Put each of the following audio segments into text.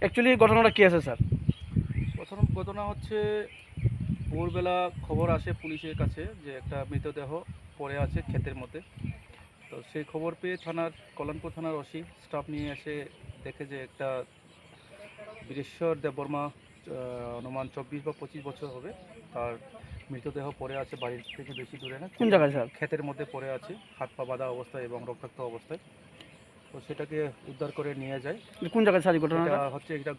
Actually ঘটনাটা কি আছে স্যার? প্রথম ঘটনা হচ্ছে ভোরবেলা খবর আসে পুলিশের কাছে যে একটা মৃতদেহ পড়ে আছে ক্ষেতের মধ্যে। তো সেই খবর পেয়ে কল্যাণপুর থানার ওসি স্টাফ নিয়ে এসে দেখে যে একটা বীরেশ্বর দেববর্মা অনুমান 24 বা 25 বছর হবে, তার মৃতদেহ পড়ে আছে বাড়ির থেকে বেশি দূরে না, কোন জায়গায় স্যার? ক্ষেতের মধ্যে পড়ে আছে, হাত পা বাঁধা অবস্থায় এবং রক্তাক্ত অবস্থায়। তো সেটাকে উদ্ধার করে নিয়ে যায়। কোন জায়গায় স্যার এটা ঘটনাটা? হচ্ছে এটা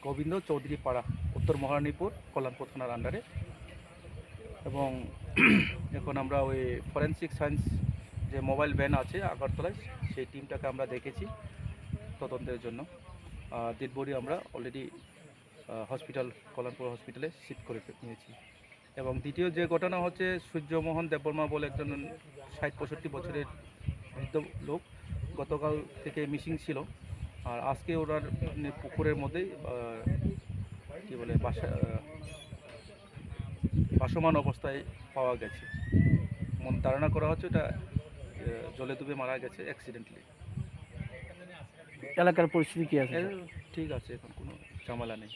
গোবিন্দ চৌধুরী পাড়া, উত্তর মহারানীপুর, কল্যাণপুর থানার আন্ডারে। এবং এখন আমরা ওই ফরেন্সিক সায়েন্স যে মোবাইল ভ্যান আছে আগরতলায়, সেই টিমটাকে আমরা দেখেছি তদন্তের জন্য। ডেড বডি আমরা অলরেডি কল্যাণপুর হসপিটালে শিফট করে নিয়েছি। এবং দ্বিতীয় যে ঘটনা হচ্ছে সূর্যমোহন দেববর্মা বলে একজন 60-65 বছরের বৃদ্ধ লোক গতকাল থেকে মিসিং ছিল। আর আজকে ওনার পুকুরের মধ্যেই কী বলে ভাসমান অবস্থায় পাওয়া গেছে। ধারণা করা হচ্ছে এটা জলে ডুবে মারা গেছে অ্যাক্সিডেন্টলি। এলাকার পরিস্থিতি কি আছে? ঠিক আছে, এখন কোনো ঝামেলা নেই।